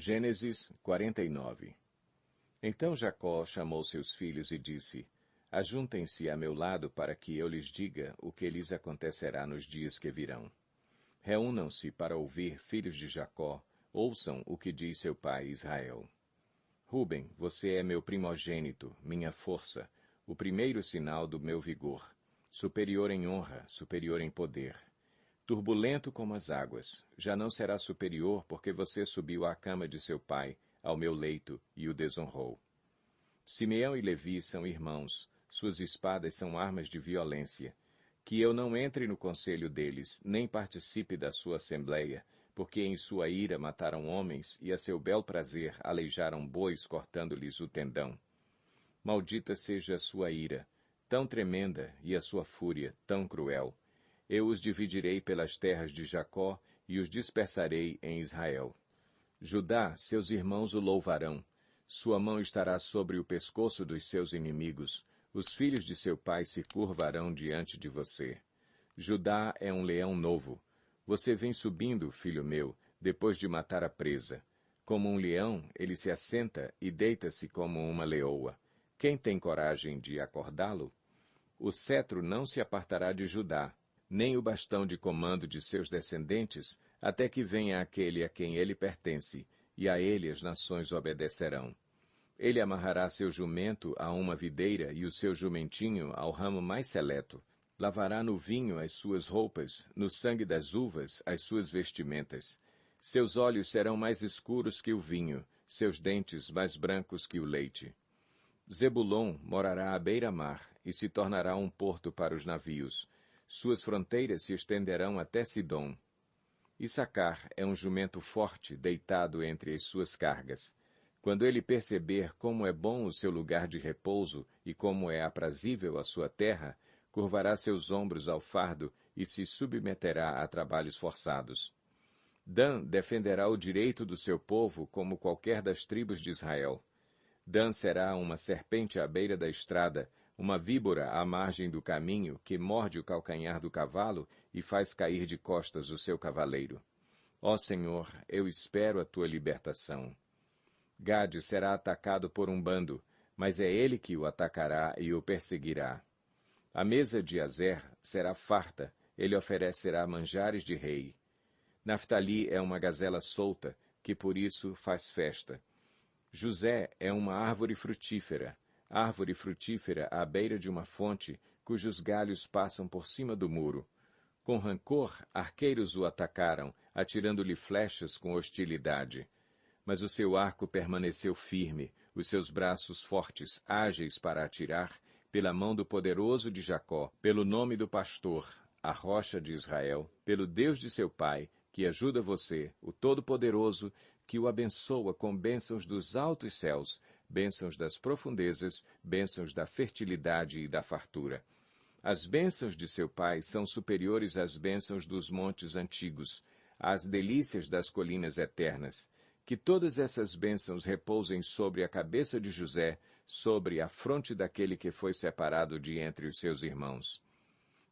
Gênesis 49. Então Jacó chamou seus filhos e disse: Ajuntem-se a meu lado para que eu lhes diga o que lhes acontecerá nos dias que virão. Reúnam-se para ouvir, filhos de Jacó, ouçam o que diz seu pai Israel. Ruben, você é meu primogênito, minha força, o primeiro sinal do meu vigor, superior em honra, superior em poder. Turbulento como as águas, já não será superior porque você subiu à cama de seu pai, ao meu leito, e o desonrou. Simeão e Levi são irmãos, suas espadas são armas de violência. Que eu não entre no conselho deles, nem participe da sua assembleia, porque em sua ira mataram homens e a seu bel prazer aleijaram bois cortando-lhes o tendão. Maldita seja a sua ira, tão tremenda, e a sua fúria, tão cruel. Eu os dividirei pelas terras de Jacó e os dispersarei em Israel. Judá, seus irmãos o louvarão. Sua mão estará sobre o pescoço dos seus inimigos. Os filhos de seu pai se curvarão diante de você. Judá é um leão novo. Você vem subindo, filho meu, depois de matar a presa. Como um leão, ele se assenta e deita-se como uma leoa. Quem tem coragem de acordá-lo? O cetro não se apartará de Judá, nem o bastão de comando de seus descendentes, até que venha aquele a quem ele pertence, e a ele as nações obedecerão. Ele amarrará seu jumento a uma videira e o seu jumentinho ao ramo mais seleto. Lavará no vinho as suas roupas, no sangue das uvas as suas vestimentas. Seus olhos serão mais escuros que o vinho, seus dentes mais brancos que o leite. Zebulon morará à beira-mar e se tornará um porto para os navios. Suas fronteiras se estenderão até Sidom. Issacar é um jumento forte deitado entre as suas cargas. Quando ele perceber como é bom o seu lugar de repouso e como é aprazível a sua terra, curvará seus ombros ao fardo e se submeterá a trabalhos forçados. Dan defenderá o direito do seu povo como qualquer das tribos de Israel. Dan será uma serpente à beira da estrada, uma víbora à margem do caminho que morde o calcanhar do cavalo e faz cair de costas o seu cavaleiro. Ó Senhor, eu espero a tua libertação. Gade será atacado por um bando, mas é ele que o atacará e o perseguirá. A mesa de Azer será farta, ele oferecerá manjares de rei. Naftali é uma gazela solta, que por isso faz festa. José é uma árvore frutífera à beira de uma fonte, cujos galhos passam por cima do muro. Com rancor, arqueiros o atacaram, atirando-lhe flechas com hostilidade. Mas o seu arco permaneceu firme, os seus braços fortes, ágeis para atirar, pela mão do poderoso de Jacó, pelo nome do pastor, a rocha de Israel, pelo Deus de seu pai, que ajuda você, o Todo-Poderoso, que o abençoa com bênçãos dos altos céus, bênçãos das profundezas, bênçãos da fertilidade e da fartura. As bênçãos de seu pai são superiores às bênçãos dos montes antigos, às delícias das colinas eternas. Que todas essas bênçãos repousem sobre a cabeça de José, sobre a fronte daquele que foi separado de entre os seus irmãos.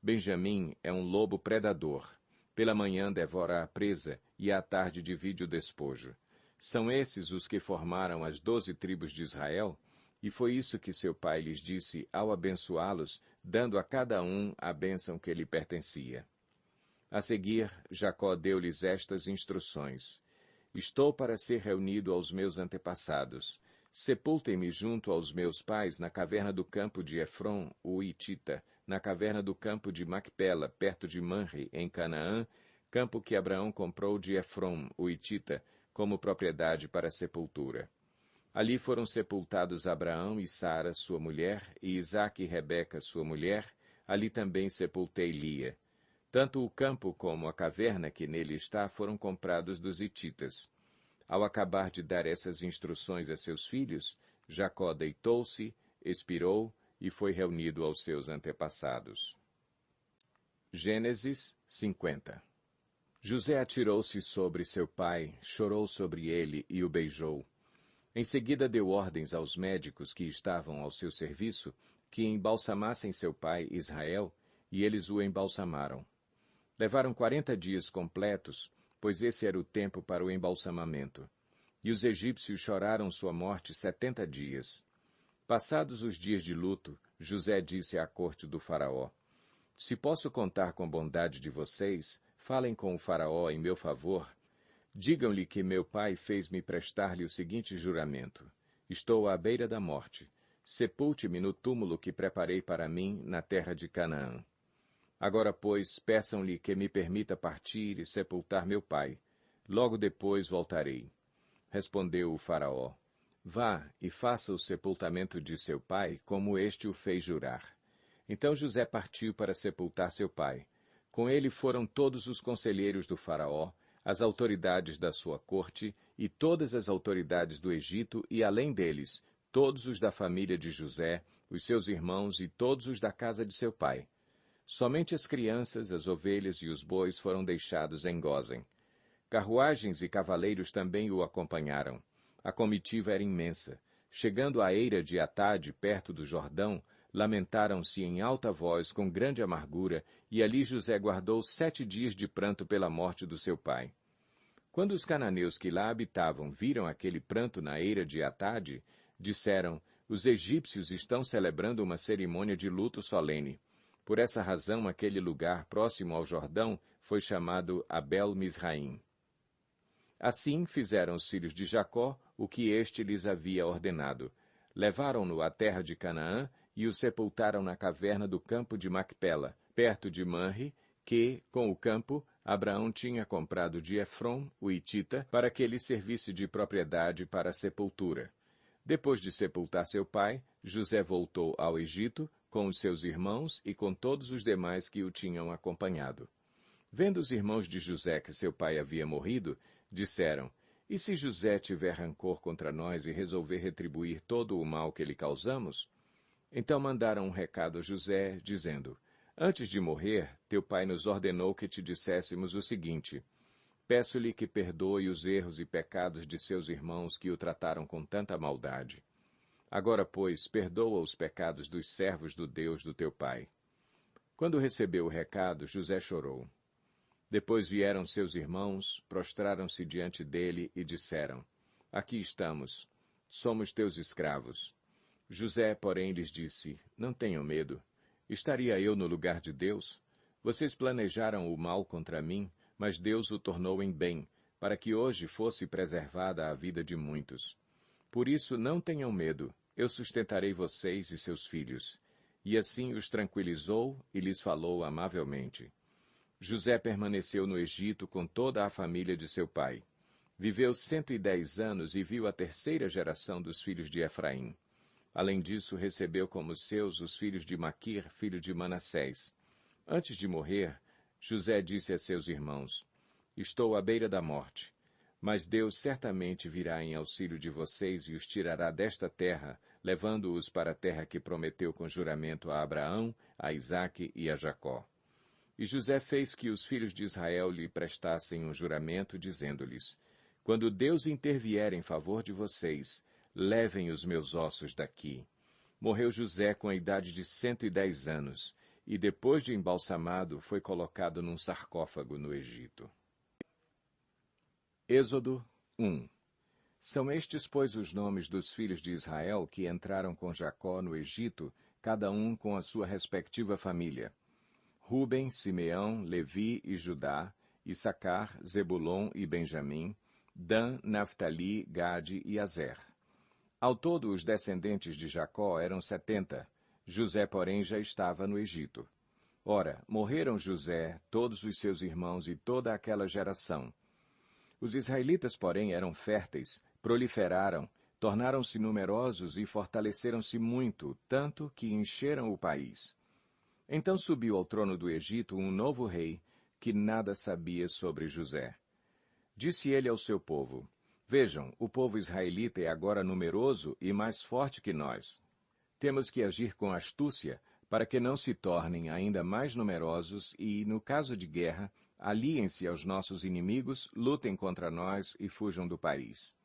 Benjamim é um lobo predador. Pela manhã devora a presa e à tarde divide o despojo. São esses os que formaram as 12 tribos de Israel? E foi isso que seu pai lhes disse ao abençoá-los, dando a cada um a bênção que lhe pertencia. A seguir, Jacó deu-lhes estas instruções. Estou para ser reunido aos meus antepassados. Sepultem-me junto aos meus pais na caverna do campo de Efron, o Hitita, na caverna do campo de Macpela, perto de Manre, em Canaã, campo que Abraão comprou de Efron, o Hitita, como propriedade para sepultura. Ali foram sepultados Abraão e Sara, sua mulher, e Isaque e Rebeca, sua mulher. Ali também sepultei Lia. Tanto o campo como a caverna que nele está foram comprados dos hititas. Ao acabar de dar essas instruções a seus filhos, Jacó deitou-se, expirou e foi reunido aos seus antepassados. Gênesis 50. José atirou-se sobre seu pai, chorou sobre ele e o beijou. Em seguida deu ordens aos médicos que estavam ao seu serviço que embalsamassem seu pai Israel, e eles o embalsamaram. Levaram 40 dias completos, pois esse era o tempo para o embalsamamento. E os egípcios choraram sua morte 70 dias. Passados os dias de luto, José disse à corte do faraó: Se posso contar com a bondade de vocês, falem com o faraó em meu favor. Digam-lhe que meu pai fez-me prestar-lhe o seguinte juramento: Estou à beira da morte. Sepulte-me no túmulo que preparei para mim na terra de Canaã. Agora, pois, peçam-lhe que me permita partir e sepultar meu pai. Logo depois voltarei. Respondeu o faraó: Vá e faça o sepultamento de seu pai, como este o fez jurar. Então José partiu para sepultar seu pai. Com ele foram todos os conselheiros do faraó, as autoridades da sua corte e todas as autoridades do Egito, e além deles, todos os da família de José, os seus irmãos e todos os da casa de seu pai. Somente as crianças, as ovelhas e os bois foram deixados em Gósen. Carruagens e cavaleiros também o acompanharam. A comitiva era imensa. Chegando à eira de Atade, perto do Jordão, lamentaram-se em alta voz, com grande amargura, e ali José guardou 7 dias de pranto pela morte do seu pai. Quando os cananeus que lá habitavam viram aquele pranto na eira de Atade, disseram: Os egípcios estão celebrando uma cerimônia de luto solene. Por essa razão, aquele lugar próximo ao Jordão foi chamado Abel-Misraim. Assim fizeram os filhos de Jacó o que este lhes havia ordenado. Levaram-no à terra de Canaã e o sepultaram na caverna do campo de Macpela, perto de Manre, que, com o campo, Abraão tinha comprado de Efrom, o hitita, para que lhe servisse de propriedade para a sepultura. Depois de sepultar seu pai, José voltou ao Egito, com os seus irmãos e com todos os demais que o tinham acompanhado. Vendo os irmãos de José que seu pai havia morrido, disseram: E se José tiver rancor contra nós e resolver retribuir todo o mal que lhe causamos? Então mandaram um recado a José, dizendo: Antes de morrer, teu pai nos ordenou que te disséssemos o seguinte: Peço-lhe que perdoe os erros e pecados de seus irmãos que o trataram com tanta maldade. Agora, pois, perdoa os pecados dos servos do Deus do teu pai. Quando recebeu o recado, José chorou. Depois vieram seus irmãos, prostraram-se diante dele e disseram: Aqui estamos, somos teus escravos. José, porém, lhes disse: Não tenham medo. Estaria eu no lugar de Deus? Vocês planejaram o mal contra mim, mas Deus o tornou em bem, para que hoje fosse preservada a vida de muitos. Por isso, não tenham medo, eu sustentarei vocês e seus filhos. E assim os tranquilizou e lhes falou amavelmente. José permaneceu no Egito com toda a família de seu pai. Viveu 110 anos e viu a 3ª geração dos filhos de Efraim. Além disso, recebeu como seus os filhos de Maquir, filho de Manassés. Antes de morrer, José disse a seus irmãos: Estou à beira da morte, mas Deus certamente virá em auxílio de vocês e os tirará desta terra, levando-os para a terra que prometeu com juramento a Abraão, a Isaque e a Jacó. E José fez que os filhos de Israel lhe prestassem um juramento, dizendo-lhes: Quando Deus intervier em favor de vocês, levem os meus ossos daqui. Morreu José com a idade de 110 anos, e depois de embalsamado, foi colocado num sarcófago no Egito. Êxodo 1. São estes, pois, os nomes dos filhos de Israel que entraram com Jacó no Egito, cada um com a sua respectiva família: Ruben, Simeão, Levi e Judá, Issacar, Zebulon e Benjamim, Dan, Naftali, Gade e Azer. Ao todo, os descendentes de Jacó eram 70. José, porém, já estava no Egito. Ora, morreram José, todos os seus irmãos e toda aquela geração. Os israelitas, porém, eram férteis, proliferaram, tornaram-se numerosos e fortaleceram-se muito, tanto que encheram o país. Então subiu ao trono do Egito um novo rei, que nada sabia sobre José. Disse ele ao seu povo: Vejam, o povo israelita é agora numeroso e mais forte que nós. Temos que agir com astúcia, para que não se tornem ainda mais numerosos e, no caso de guerra, aliem-se aos nossos inimigos, lutem contra nós e fujam do país.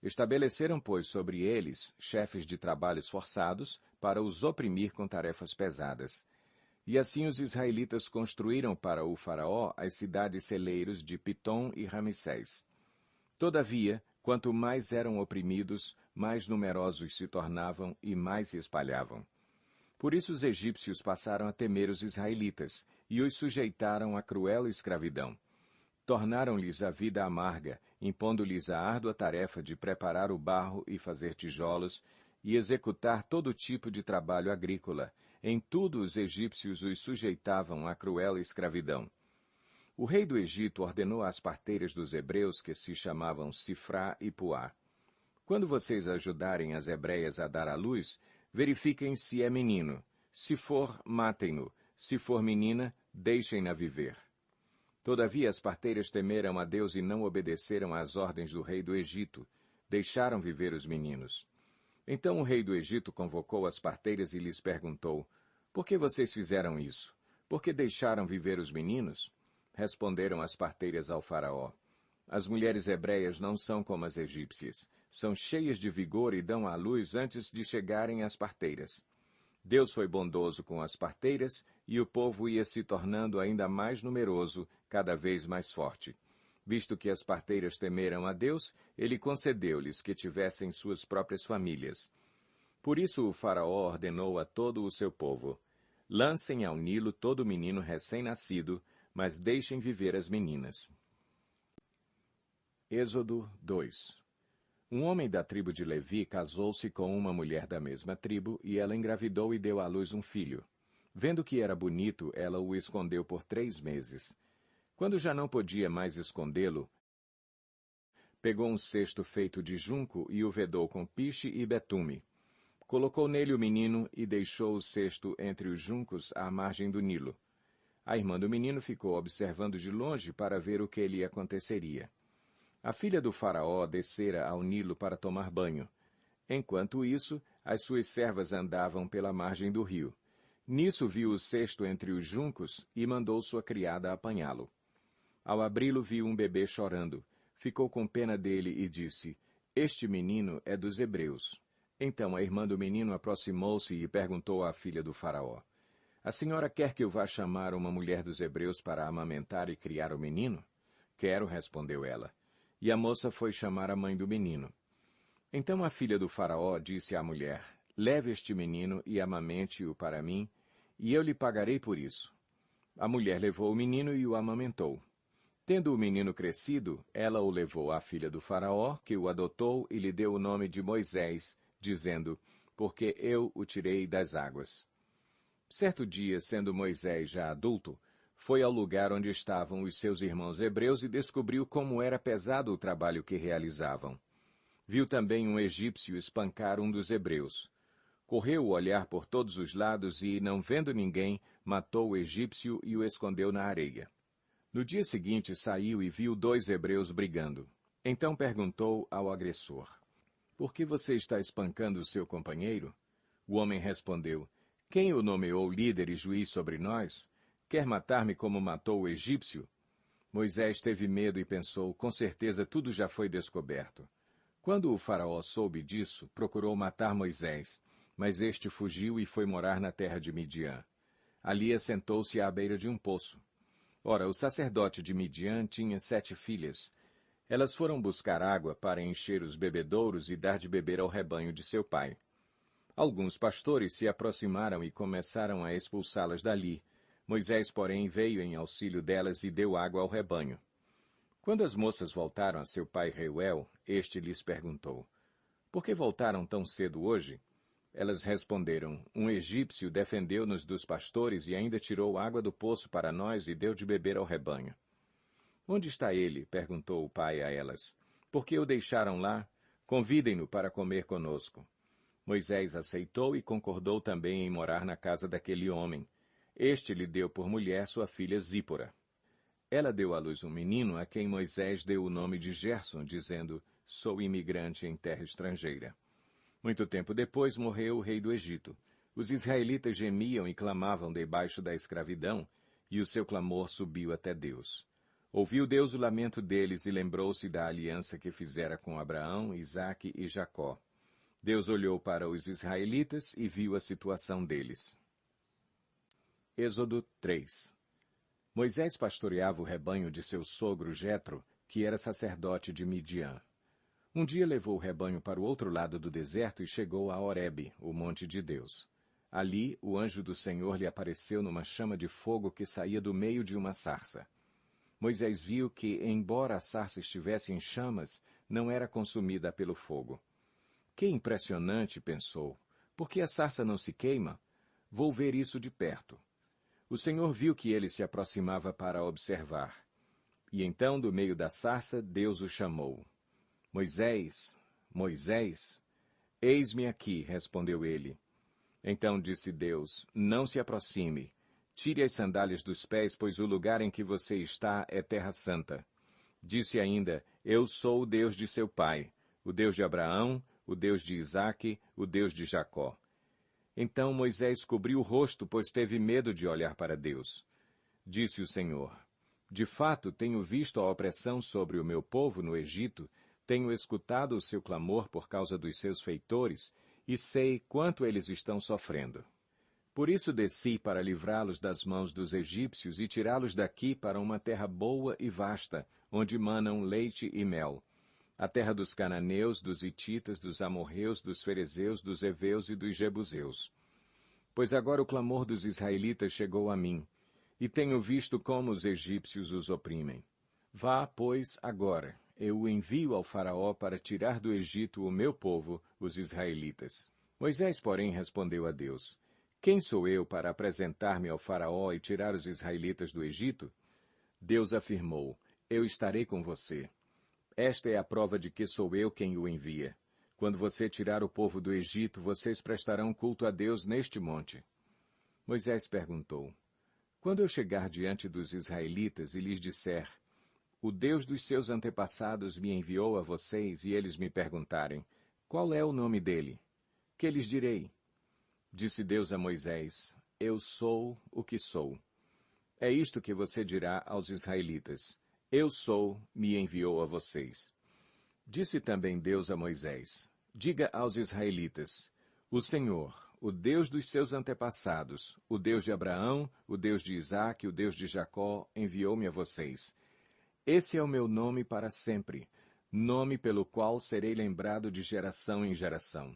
Estabeleceram, pois, sobre eles chefes de trabalhos forçados para os oprimir com tarefas pesadas. E assim os israelitas construíram para o faraó as cidades celeiros de Pitom e Ramsés. Todavia, Quanto mais eram oprimidos, mais numerosos se tornavam e mais se espalhavam. Por isso os egípcios passaram a temer os israelitas e os sujeitaram à cruel escravidão. Tornaram-lhes a vida amarga, impondo-lhes a árdua tarefa de preparar o barro e fazer tijolos, e executar todo tipo de trabalho agrícola. Em tudo os egípcios os sujeitavam à cruel escravidão. O rei do Egito ordenou às parteiras dos hebreus, que se chamavam Sifrá e Puá: quando vocês ajudarem as hebreias a dar à luz, verifiquem se é menino. Se for, matem-no. Se for menina, deixem-na viver. Todavia as parteiras temeram a Deus e não obedeceram às ordens do rei do Egito. Deixaram viver os meninos. Então o rei do Egito convocou as parteiras e lhes perguntou: por que vocês fizeram isso? Por que deixaram viver os meninos? Responderam as parteiras ao faraó: as mulheres hebreias não são como as egípcias. São cheias de vigor e dão à luz antes de chegarem às parteiras. Deus foi bondoso com as parteiras, e o povo ia se tornando ainda mais numeroso, cada vez mais forte. Visto que as parteiras temeram a Deus, ele concedeu-lhes que tivessem suas próprias famílias. Por isso o faraó ordenou a todo o seu povo: lancem ao Nilo todo menino recém-nascido, mas deixem viver as meninas. Êxodo 2. Um homem da tribo de Levi casou-se com uma mulher da mesma tribo, e ela engravidou e deu à luz um filho. Vendo que era bonito, ela o escondeu por 3 meses. Quando já não podia mais escondê-lo, pegou um cesto feito de junco e o vedou com piche e betume. Colocou nele o menino e deixou o cesto entre os juncos à margem do Nilo. A irmã do menino ficou observando de longe para ver o que lhe aconteceria. A filha do faraó descera ao Nilo para tomar banho. Enquanto isso, as suas servas andavam pela margem do rio. Nisso viu o cesto entre os juncos e mandou sua criada apanhá-lo. Ao abri-lo, viu um bebê chorando. Ficou com pena dele e disse: este menino é dos hebreus. Então a irmã do menino aproximou-se e perguntou à filha do faraó: a senhora quer que eu vá chamar uma mulher dos hebreus para amamentar e criar o menino? Quero, respondeu ela. E a moça foi chamar a mãe do menino. Então a filha do faraó disse à mulher: leve este menino e amamente-o para mim, e eu lhe pagarei por isso. A mulher levou o menino e o amamentou. Tendo o menino crescido, ela o levou à filha do faraó, que o adotou e lhe deu o nome de Moisés, dizendo: porque eu o tirei das águas. Certo dia, sendo Moisés já adulto, foi ao lugar onde estavam os seus irmãos hebreus e descobriu como era pesado o trabalho que realizavam. Viu também um egípcio espancar um dos hebreus. Correu o olhar por todos os lados e, não vendo ninguém, matou o egípcio e o escondeu na areia. No dia seguinte saiu e viu 2 hebreus brigando. Então perguntou ao agressor: por que você está espancando o seu companheiro? O homem respondeu: quem o nomeou líder e juiz sobre nós? Quer matar-me como matou o egípcio? Moisés teve medo e pensou: com certeza tudo já foi descoberto. Quando o faraó soube disso, procurou matar Moisés, mas este fugiu e foi morar na terra de Midian. Ali assentou-se à beira de um poço. Ora, o sacerdote de Midian tinha 7 filhas. Elas foram buscar água para encher os bebedouros e dar de beber ao rebanho de seu pai. Alguns pastores se aproximaram e começaram a expulsá-las dali. Moisés, porém, veio em auxílio delas e deu água ao rebanho. Quando as moças voltaram a seu pai Reuel, este lhes perguntou: por que voltaram tão cedo hoje? Elas responderam: um egípcio defendeu-nos dos pastores e ainda tirou água do poço para nós e deu de beber ao rebanho. Onde está ele? Perguntou o pai a elas. Por que o deixaram lá? Convidem-no para comer conosco. Moisés aceitou e concordou também em morar na casa daquele homem. Este lhe deu por mulher sua filha Zípora. Ela deu à luz um menino a quem Moisés deu o nome de Gerson, dizendo: sou imigrante em terra estrangeira. Muito tempo depois morreu o rei do Egito. Os israelitas gemiam e clamavam debaixo da escravidão, e o seu clamor subiu até Deus. Ouviu Deus o lamento deles e lembrou-se da aliança que fizera com Abraão, Isaque e Jacó. Deus olhou para os israelitas e viu a situação deles. Êxodo 3. Moisés pastoreava o rebanho de seu sogro Jetro, que era sacerdote de Midian. Um dia levou o rebanho para o outro lado do deserto e chegou a Horebe, o monte de Deus. Ali, o anjo do Senhor lhe apareceu numa chama de fogo que saía do meio de uma sarça. Moisés viu que, embora a sarça estivesse em chamas, não era consumida pelo fogo. Que impressionante, pensou. Por que a sarça não se queima? Vou ver isso de perto. O Senhor viu que ele se aproximava para observar. E então, do meio da sarça, Deus o chamou. Moisés, Moisés. Eis-me aqui, respondeu ele. Então disse Deus, não se aproxime. Tire as sandálias dos pés, pois o lugar em que você está é terra santa. Disse ainda, eu sou o Deus de seu pai, o Deus de Abraão, o Deus de Isaque, o Deus de Jacó. Então Moisés cobriu o rosto, pois teve medo de olhar para Deus. Disse o Senhor, de fato tenho visto a opressão sobre o meu povo no Egito, tenho escutado o seu clamor por causa dos seus feitores, e sei quanto eles estão sofrendo. Por isso desci para livrá-los das mãos dos egípcios e tirá-los daqui para uma terra boa e vasta, onde manam leite e mel, a terra dos cananeus, dos hititas, dos amorreus, dos ferezeus, dos heveus e dos jebuseus. Pois agora o clamor dos israelitas chegou a mim, e tenho visto como os egípcios os oprimem. Vá, pois, agora, eu o envio ao faraó para tirar do Egito o meu povo, os israelitas. Moisés, porém, respondeu a Deus, quem sou eu para apresentar-me ao faraó e tirar os israelitas do Egito? Deus afirmou, eu estarei com você. Esta é a prova de que sou eu quem o envia. Quando você tirar o povo do Egito, vocês prestarão culto a Deus neste monte. Moisés perguntou, quando eu chegar diante dos israelitas e lhes disser, o Deus dos seus antepassados me enviou a vocês e eles me perguntarem, qual é o nome dele? Que lhes direi? Disse Deus a Moisés, eu sou o que sou. É isto que você dirá aos israelitas, eu sou, me enviou a vocês. Disse também Deus a Moisés, diga aos israelitas, o Senhor, o Deus dos seus antepassados, o Deus de Abraão, o Deus de Isaque, o Deus de Jacó, enviou-me a vocês. Esse é o meu nome para sempre, nome pelo qual serei lembrado de geração em geração.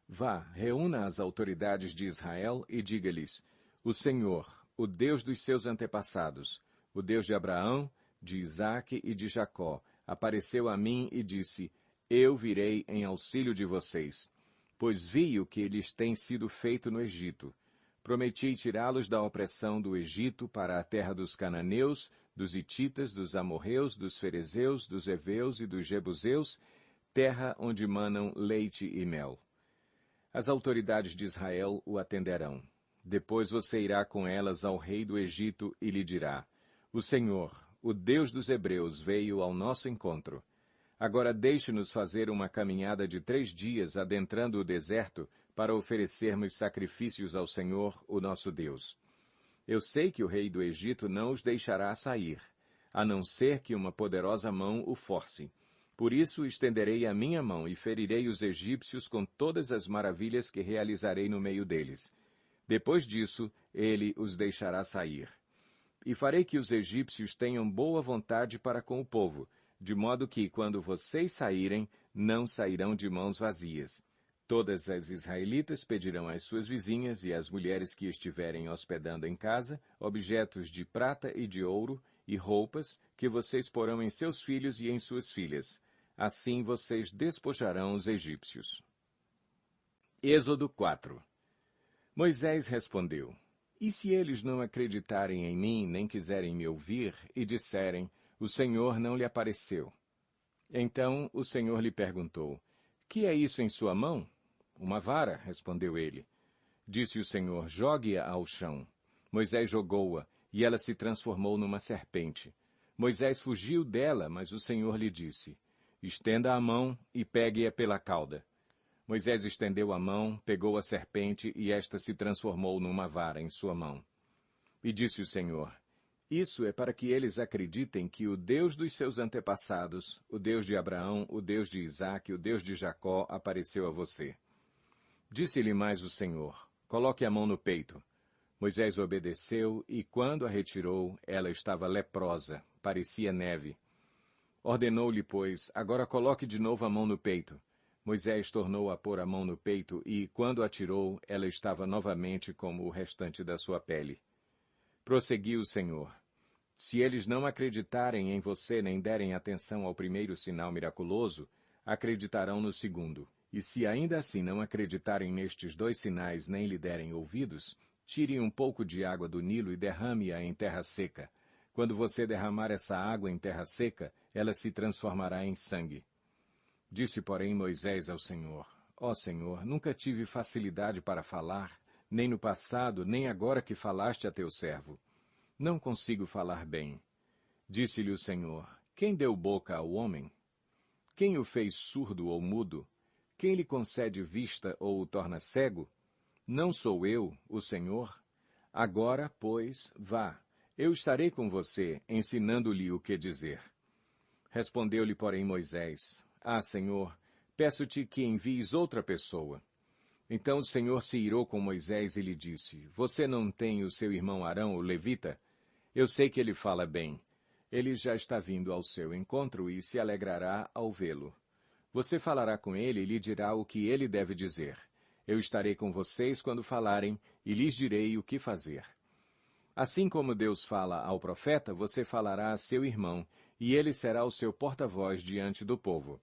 Vá, reúna as autoridades de Israel e diga-lhes, o Senhor, o Deus dos seus antepassados, o Deus de Abraão, de Isaque e de Jacó, apareceu a mim e disse, eu virei em auxílio de vocês, pois vi o que lhes tem sido feito no Egito. Prometi tirá-los da opressão do Egito para a terra dos cananeus, dos hititas, dos amorreus, dos ferezeus, dos heveus e dos jebuseus, terra onde manam leite e mel. As autoridades de Israel o atenderão. Depois você irá com elas ao rei do Egito e lhe dirá, o Senhor, o Deus dos hebreus, veio ao nosso encontro. Agora deixe-nos fazer uma caminhada de 3 dias adentrando o deserto para oferecermos sacrifícios ao Senhor, o nosso Deus. Eu sei que o rei do Egito não os deixará sair, a não ser que uma poderosa mão o force. Por isso estenderei a minha mão e ferirei os egípcios com todas as maravilhas que realizarei no meio deles. Depois disso, ele os deixará sair. E farei que os egípcios tenham boa vontade para com o povo, de modo que, quando vocês saírem, não sairão de mãos vazias. Todas as israelitas pedirão às suas vizinhas e às mulheres que estiverem hospedando em casa objetos de prata e de ouro e roupas que vocês porão em seus filhos e em suas filhas. Assim vocês despojarão os egípcios. Êxodo 4. Moisés respondeu, e se eles não acreditarem em mim, nem quiserem me ouvir, e disserem, o Senhor não lhe apareceu? Então o Senhor lhe perguntou, que é isso em sua mão? Uma vara, respondeu ele. Disse o Senhor, jogue-a ao chão. Moisés jogou-a, e ela se transformou numa serpente. Moisés fugiu dela, mas o Senhor lhe disse, estenda a mão e pegue-a pela cauda. Moisés estendeu a mão, pegou a serpente, e esta se transformou numa vara em sua mão. E disse o Senhor, isso é para que eles acreditem que o Deus dos seus antepassados, o Deus de Abraão, o Deus de Isaque, o Deus de Jacó, apareceu a você. Disse-lhe mais o Senhor, coloque a mão no peito. Moisés obedeceu, e quando a retirou, ela estava leprosa, parecia neve. Ordenou-lhe, pois, agora coloque de novo a mão no peito. Moisés tornou a pôr a mão no peito e, quando a tirou, ela estava novamente como o restante da sua pele. Prosseguiu o Senhor: se eles não acreditarem em você nem derem atenção ao primeiro sinal miraculoso, acreditarão no segundo. E se ainda assim não acreditarem nestes 2 sinais nem lhe derem ouvidos, tire um pouco de água do Nilo e derrame-a em terra seca. Quando você derramar essa água em terra seca, ela se transformará em sangue. Disse, porém, Moisés ao Senhor: ó Senhor, nunca tive facilidade para falar, nem no passado, nem agora que falaste a teu servo. Não consigo falar bem. Disse-lhe o Senhor: quem deu boca ao homem? Quem o fez surdo ou mudo? Quem lhe concede vista ou o torna cego? Não sou eu, o Senhor? Agora, pois, vá. Eu estarei com você, ensinando-lhe o que dizer. Respondeu-lhe, porém, Moisés: ah, Senhor, peço-te que envies outra pessoa. Então o Senhor se irou com Moisés e lhe disse: você não tem o seu irmão Arão, o levita? Eu sei que ele fala bem. Ele já está vindo ao seu encontro e se alegrará ao vê-lo. Você falará com ele e lhe dirá o que ele deve dizer. Eu estarei com vocês quando falarem e lhes direi o que fazer. Assim como Deus fala ao profeta, você falará a seu irmão, e ele será o seu porta-voz diante do povo.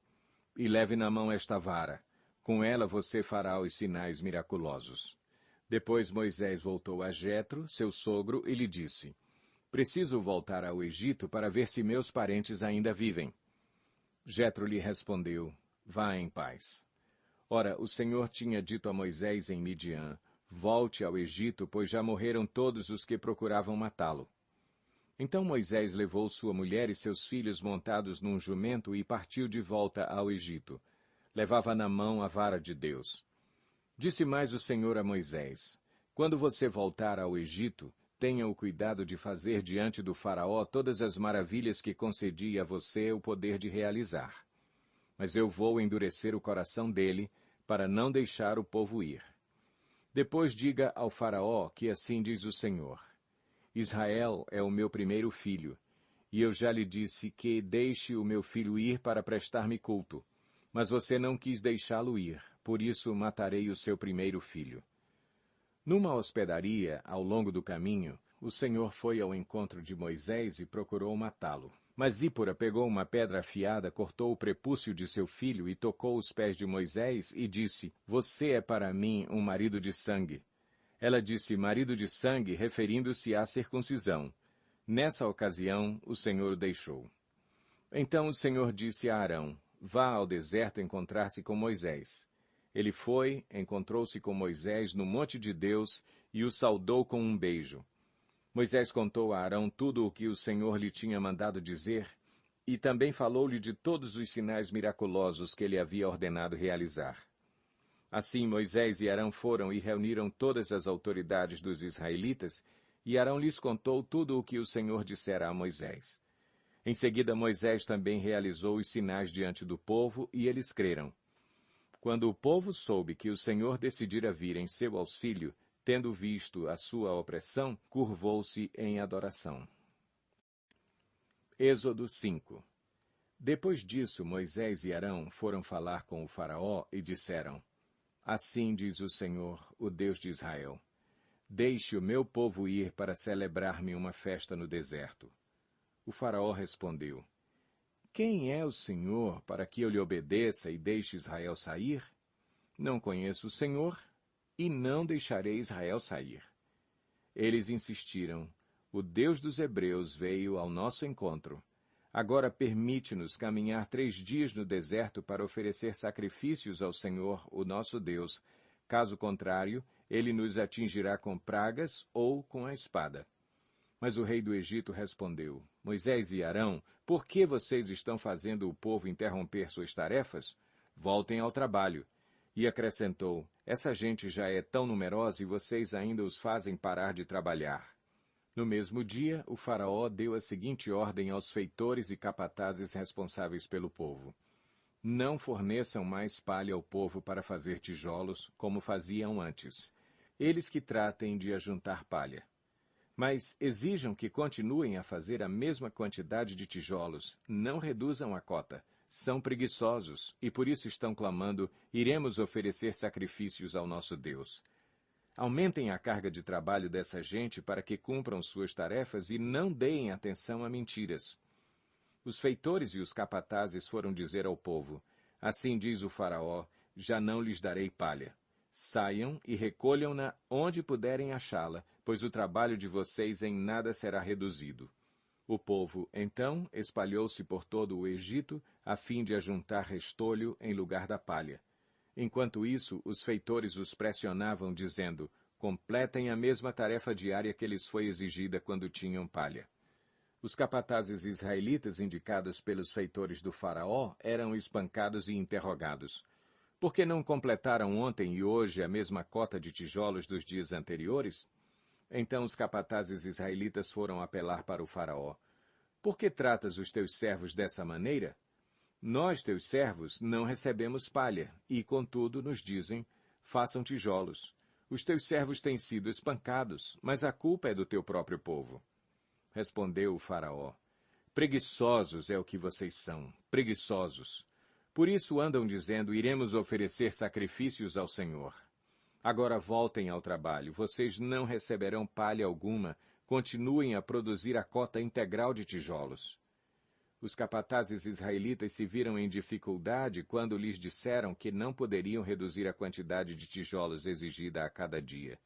E leve na mão esta vara. Com ela você fará os sinais miraculosos. Depois Moisés voltou a Jetro, seu sogro, e lhe disse: preciso voltar ao Egito para ver se meus parentes ainda vivem. Jetro lhe respondeu: vá em paz. Ora, o Senhor tinha dito a Moisés em Midian: volte ao Egito, pois já morreram todos os que procuravam matá-lo. Então Moisés levou sua mulher e seus filhos montados num jumento e partiu de volta ao Egito. Levava na mão a vara de Deus. Disse mais o Senhor a Moisés: quando você voltar ao Egito, tenha o cuidado de fazer diante do faraó todas as maravilhas que concedi a você o poder de realizar. Mas eu vou endurecer o coração dele, para não deixar o povo ir. Depois diga ao faraó que assim diz o Senhor: Israel é o meu primeiro filho, e eu já lhe disse que deixe o meu filho ir para prestar-me culto. Mas você não quis deixá-lo ir, por isso matarei o seu primeiro filho. Numa hospedaria, ao longo do caminho, o Senhor foi ao encontro de Moisés e procurou matá-lo. Mas Zípora pegou uma pedra afiada, cortou o prepúcio de seu filho e tocou os pés de Moisés e disse: você é para mim um marido de sangue. Ela disse marido de sangue, referindo-se à circuncisão. Nessa ocasião, o Senhor o deixou. Então o Senhor disse a Arão: vá ao deserto encontrar-se com Moisés. Ele foi, encontrou-se com Moisés no monte de Deus e o saudou com um beijo. Moisés contou a Arão tudo o que o Senhor lhe tinha mandado dizer e também falou-lhe de todos os sinais miraculosos que ele havia ordenado realizar. Assim Moisés e Arão foram e reuniram todas as autoridades dos israelitas, e Arão lhes contou tudo o que o Senhor dissera a Moisés. Em seguida Moisés também realizou os sinais diante do povo, e eles creram. Quando o povo soube que o Senhor decidira vir em seu auxílio, tendo visto a sua opressão, curvou-se em adoração. Êxodo 5. Depois disso, Moisés e Arão foram falar com o faraó e disseram: assim diz o Senhor, o Deus de Israel: deixe o meu povo ir para celebrar-me uma festa no deserto. O faraó respondeu: quem é o Senhor para que eu lhe obedeça e deixe Israel sair? Não conheço o Senhor, e não deixarei Israel sair. Eles insistiram: o Deus dos hebreus veio ao nosso encontro. Agora permite-nos caminhar 3 dias no deserto para oferecer sacrifícios ao Senhor, o nosso Deus. Caso contrário, ele nos atingirá com pragas ou com a espada. Mas o rei do Egito respondeu: Moisés e Arão, por que vocês estão fazendo o povo interromper suas tarefas? Voltem ao trabalho. E acrescentou: essa gente já é tão numerosa e vocês ainda os fazem parar de trabalhar. No mesmo dia, o faraó deu a seguinte ordem aos feitores e capatazes responsáveis pelo povo: não forneçam mais palha ao povo para fazer tijolos, como faziam antes. Eles que tratem de ajuntar palha. Mas exijam que continuem a fazer a mesma quantidade de tijolos, não reduzam a cota. São preguiçosos, e por isso estão clamando, iremos oferecer sacrifícios ao nosso Deus. Aumentem a carga de trabalho dessa gente para que cumpram suas tarefas e não deem atenção a mentiras. Os feitores e os capatazes foram dizer ao povo, assim diz o faraó, já não lhes darei palha. Saiam e recolham-na onde puderem achá-la, pois o trabalho de vocês em nada será reduzido. O povo, então, espalhou-se por todo o Egito, a fim de ajuntar restolho em lugar da palha. Enquanto isso, os feitores os pressionavam, dizendo, completem a mesma tarefa diária que lhes foi exigida quando tinham palha. Os capatazes israelitas indicados pelos feitores do faraó eram espancados e interrogados. Por que não completaram ontem e hoje a mesma cota de tijolos dos dias anteriores? Então os capatazes israelitas foram apelar para o faraó. Por que tratas os teus servos dessa maneira? Nós, teus servos, não recebemos palha, e, contudo, nos dizem, façam tijolos. Os teus servos têm sido espancados, mas a culpa é do teu próprio povo. Respondeu o faraó, preguiçosos é o que vocês são, preguiçosos. Por isso andam dizendo, iremos oferecer sacrifícios ao Senhor. Agora voltem ao trabalho, vocês não receberão palha alguma, continuem a produzir a cota integral de tijolos. Os capatazes israelitas se viram em dificuldade quando lhes disseram que não poderiam reduzir a quantidade de tijolos exigida a cada dia.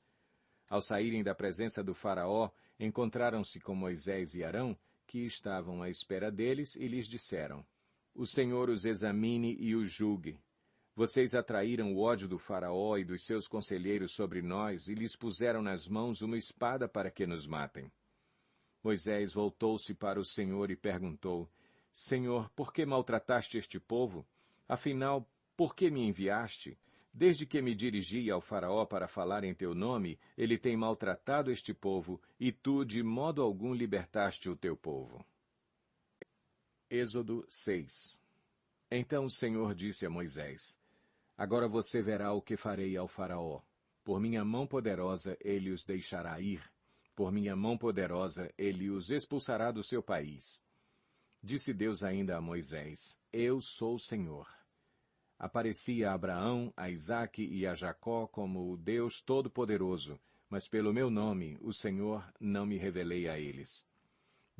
Ao saírem da presença do faraó, encontraram-se com Moisés e Arão, que estavam à espera deles, e lhes disseram, o Senhor os examine e os julgue. Vocês atraíram o ódio do faraó e dos seus conselheiros sobre nós e lhes puseram nas mãos uma espada para que nos matem. Moisés voltou-se para o Senhor e perguntou, Senhor, por que maltrataste este povo? Afinal, por que me enviaste? Desde que me dirigi ao faraó para falar em teu nome, ele tem maltratado este povo, e tu de modo algum libertaste o teu povo. Êxodo 6. Então o Senhor disse a Moisés, agora você verá o que farei ao faraó. Por minha mão poderosa ele os deixará ir. Por minha mão poderosa ele os expulsará do seu país. Disse Deus ainda a Moisés, eu sou o Senhor. Apareci a Abraão, a Isaque e a Jacó como o Deus Todo-Poderoso, mas pelo meu nome, o Senhor, não me revelei a eles.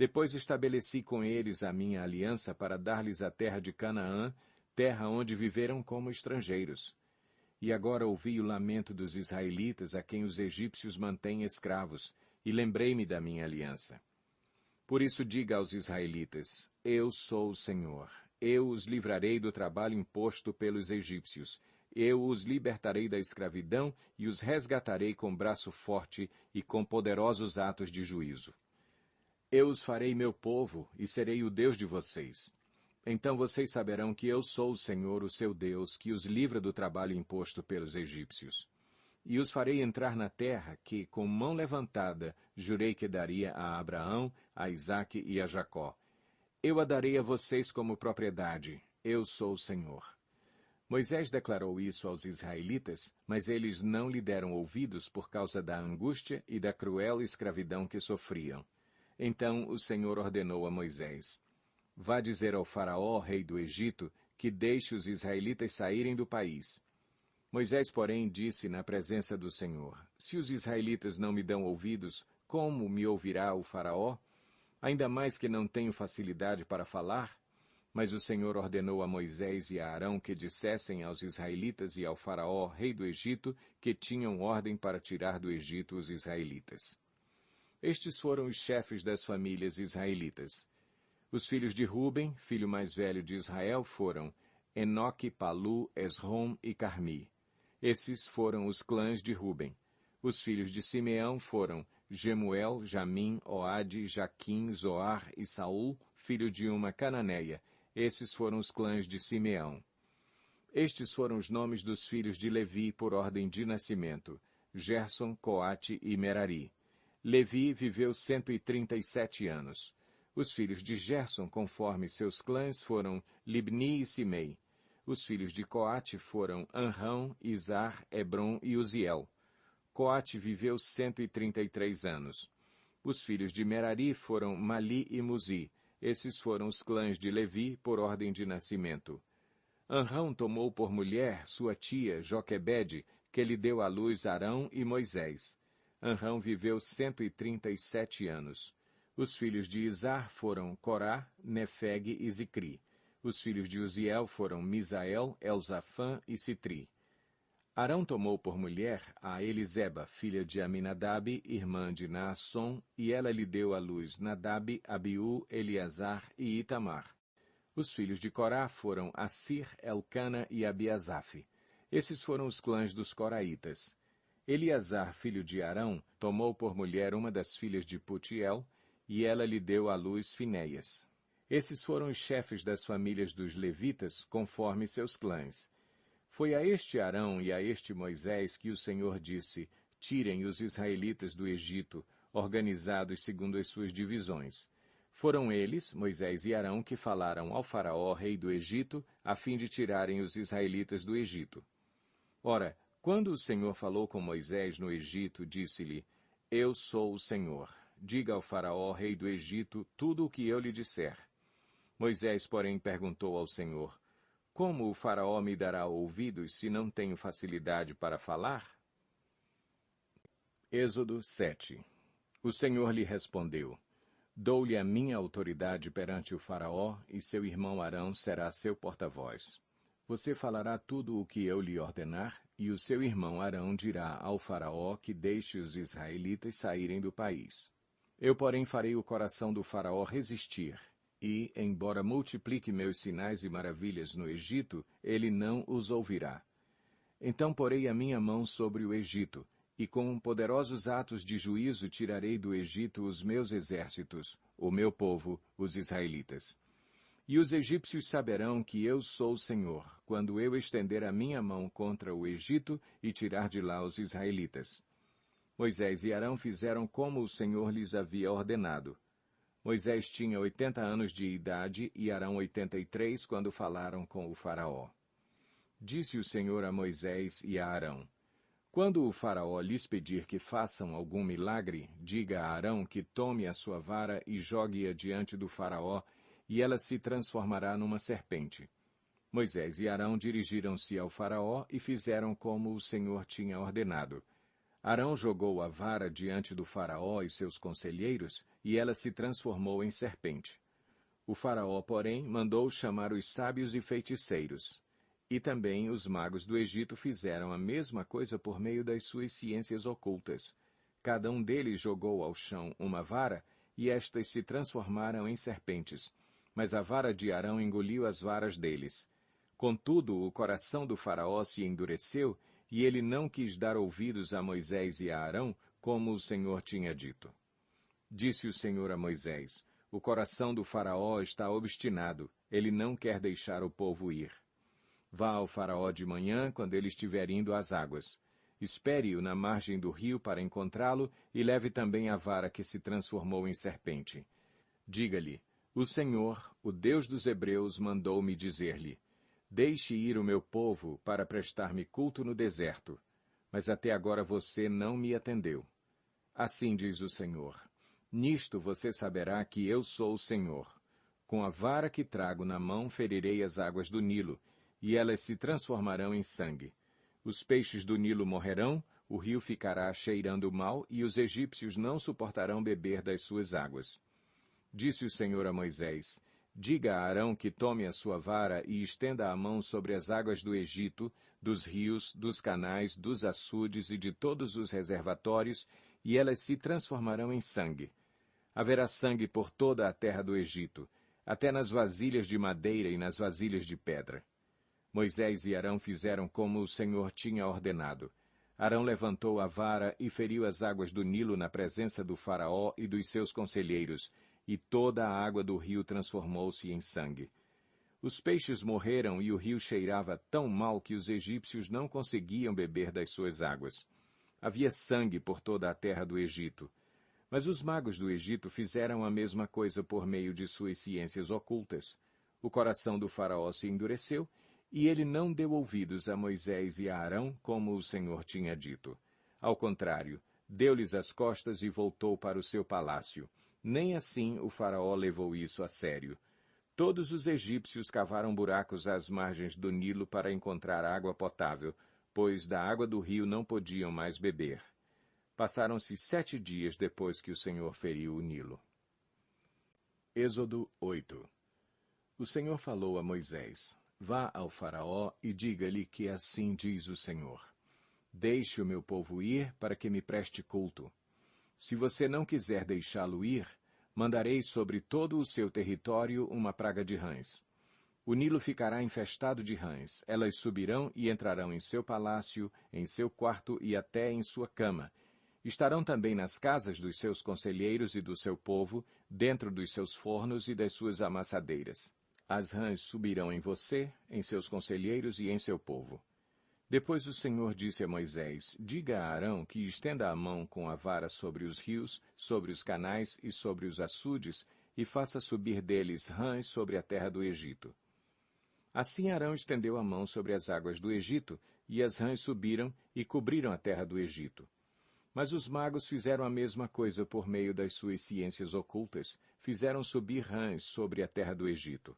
Depois estabeleci com eles a minha aliança para dar-lhes a terra de Canaã, terra onde viveram como estrangeiros. E agora ouvi o lamento dos israelitas a quem os egípcios mantêm escravos, e lembrei-me da minha aliança. Por isso diga aos israelitas, eu sou o Senhor. Eu os livrarei do trabalho imposto pelos egípcios. Eu os libertarei da escravidão e os resgatarei com braço forte e com poderosos atos de juízo. Eu os farei meu povo e serei o Deus de vocês. Então vocês saberão que eu sou o Senhor, o seu Deus, que os livra do trabalho imposto pelos egípcios. E os farei entrar na terra que, com mão levantada, jurei que daria a Abraão, a Isaque e a Jacó. Eu a darei a vocês como propriedade. Eu sou o Senhor. Moisés declarou isso aos israelitas, mas eles não lhe deram ouvidos por causa da angústia e da cruel escravidão que sofriam. Então o Senhor ordenou a Moisés, vá dizer ao faraó, rei do Egito, que deixe os israelitas saírem do país. Moisés, porém, disse na presença do Senhor, se os israelitas não me dão ouvidos, como me ouvirá o faraó? Ainda mais que não tenho facilidade para falar? Mas o Senhor ordenou a Moisés e a Arão que dissessem aos israelitas e ao faraó, rei do Egito, que tinham ordem para tirar do Egito os israelitas. Estes foram os chefes das famílias israelitas. Os filhos de Ruben, filho mais velho de Israel, foram Enoque, Palu, Esrom e Carmi. Esses foram os clãs de Ruben. Os filhos de Simeão foram Gemuel, Jamim, Oade, Jaquim, Zoar e Saul, filho de uma cananeia. Esses foram os clãs de Simeão. Estes foram os nomes dos filhos de Levi por ordem de nascimento, Gerson, Coate e Merari. Levi viveu 137 anos. Os filhos de Gerson, conforme seus clãs, foram Libni e Simei. Os filhos de Coate foram Anrão, Izar, Hebron e Uziel. Coate viveu 133 anos. Os filhos de Merari foram Mali e Muzi. Esses foram os clãs de Levi, por ordem de nascimento. Anrão tomou por mulher sua tia, Joquebede, que lhe deu à luz Arão e Moisés. Anrão viveu 137 anos. Os filhos de Izar foram Corá, Nefeg e Zicri. Os filhos de Uziel foram Misael, Elzafã e Citri. Arão tomou por mulher a Eliseba, filha de Aminadab, irmã de Naasson, e ela lhe deu à luz Nadab, Abiú, Eleazar e Itamar. Os filhos de Corá foram Assir, Elcana e Abiasaf. Esses foram os clãs dos coraitas. Eleazar, filho de Arão, tomou por mulher uma das filhas de Putiel, e ela lhe deu à luz Finéias. Esses foram os chefes das famílias dos levitas, conforme seus clãs. Foi a este Arão e a este Moisés que o Senhor disse: tirem os israelitas do Egito, organizados segundo as suas divisões. Foram eles, Moisés e Arão, que falaram ao faraó, rei do Egito, a fim de tirarem os israelitas do Egito. Ora, quando o Senhor falou com Moisés no Egito, disse-lhe: Eu sou o Senhor. Diga ao faraó, rei do Egito, tudo o que eu lhe disser. Moisés, porém, perguntou ao Senhor: Como o faraó me dará ouvidos se não tenho facilidade para falar? Êxodo 7. O Senhor lhe respondeu: Dou-lhe a minha autoridade perante o faraó, e seu irmão Arão será seu porta-voz. Você falará tudo o que eu lhe ordenar, e o seu irmão Arão dirá ao faraó que deixe os israelitas saírem do país. Eu, porém, farei o coração do faraó resistir, e, embora multiplique meus sinais e maravilhas no Egito, ele não os ouvirá. Então porei a minha mão sobre o Egito, e com poderosos atos de juízo tirarei do Egito os meus exércitos, o meu povo, os israelitas. E os egípcios saberão que eu sou o Senhor, quando eu estender a minha mão contra o Egito e tirar de lá os israelitas. Moisés e Arão fizeram como o Senhor lhes havia ordenado. Moisés tinha 80 anos de idade e Arão 83 quando falaram com o faraó. Disse o Senhor a Moisés e a Arão: Quando o faraó lhes pedir que façam algum milagre, diga a Arão que tome a sua vara e jogue-a diante do faraó, e ela se transformará numa serpente. Moisés e Arão dirigiram-se ao faraó e fizeram como o Senhor tinha ordenado. Arão jogou a vara diante do faraó e seus conselheiros, e ela se transformou em serpente. O faraó, porém, mandou chamar os sábios e feiticeiros. E também os magos do Egito fizeram a mesma coisa por meio das suas ciências ocultas. Cada um deles jogou ao chão uma vara, e estas se transformaram em serpentes. Mas a vara de Arão engoliu as varas deles. Contudo, o coração do faraó se endureceu, e ele não quis dar ouvidos a Moisés e a Arão, como o Senhor tinha dito. Disse o Senhor a Moisés: O coração do faraó está obstinado, ele não quer deixar o povo ir. Vá ao faraó de manhã, quando ele estiver indo às águas. Espere-o na margem do rio para encontrá-lo, e leve também a vara que se transformou em serpente. Diga-lhe: O Senhor, o Deus dos Hebreus, mandou-me dizer-lhe: Deixe ir o meu povo para prestar-me culto no deserto. Mas até agora você não me atendeu. Assim diz o Senhor: Nisto você saberá que eu sou o Senhor. Com a vara que trago na mão ferirei as águas do Nilo, e elas se transformarão em sangue. Os peixes do Nilo morrerão, o rio ficará cheirando mal, e os egípcios não suportarão beber das suas águas. Disse o Senhor a Moisés: Diga a Arão que tome a sua vara e estenda a mão sobre as águas do Egito, dos rios, dos canais, dos açudes e de todos os reservatórios, e elas se transformarão em sangue. Haverá sangue por toda a terra do Egito, até nas vasilhas de madeira e nas vasilhas de pedra. Moisés e Arão fizeram como o Senhor tinha ordenado. Arão levantou a vara e feriu as águas do Nilo na presença do faraó e dos seus conselheiros, e toda a água do rio transformou-se em sangue. Os peixes morreram e o rio cheirava tão mal que os egípcios não conseguiam beber das suas águas. Havia sangue por toda a terra do Egito. Mas os magos do Egito fizeram a mesma coisa por meio de suas ciências ocultas. O coração do faraó se endureceu, e ele não deu ouvidos a Moisés e a Arão, como o Senhor tinha dito. Ao contrário, deu-lhes as costas e voltou para o seu palácio. Nem assim o faraó levou isso a sério. Todos os egípcios cavaram buracos às margens do Nilo para encontrar água potável, pois da água do rio não podiam mais beber. Passaram-se 7 dias depois que o Senhor feriu o Nilo. Êxodo 8. O Senhor falou a Moisés: Vá ao faraó e diga-lhe que assim diz o Senhor: Deixe o meu povo ir para que me preste culto. Se você não quiser deixá-lo ir, mandarei sobre todo o seu território uma praga de rãs. O Nilo ficará infestado de rãs. Elas subirão e entrarão em seu palácio, em seu quarto e até em sua cama. Estarão também nas casas dos seus conselheiros e do seu povo, dentro dos seus fornos e das suas amassadeiras. As rãs subirão em você, em seus conselheiros e em seu povo. Depois o Senhor disse a Moisés: Diga a Arão que estenda a mão com a vara sobre os rios, sobre os canais e sobre os açudes, e faça subir deles rãs sobre a terra do Egito. Assim Arão estendeu a mão sobre as águas do Egito, e as rãs subiram e cobriram a terra do Egito. Mas os magos fizeram a mesma coisa por meio das suas ciências ocultas, fizeram subir rãs sobre a terra do Egito.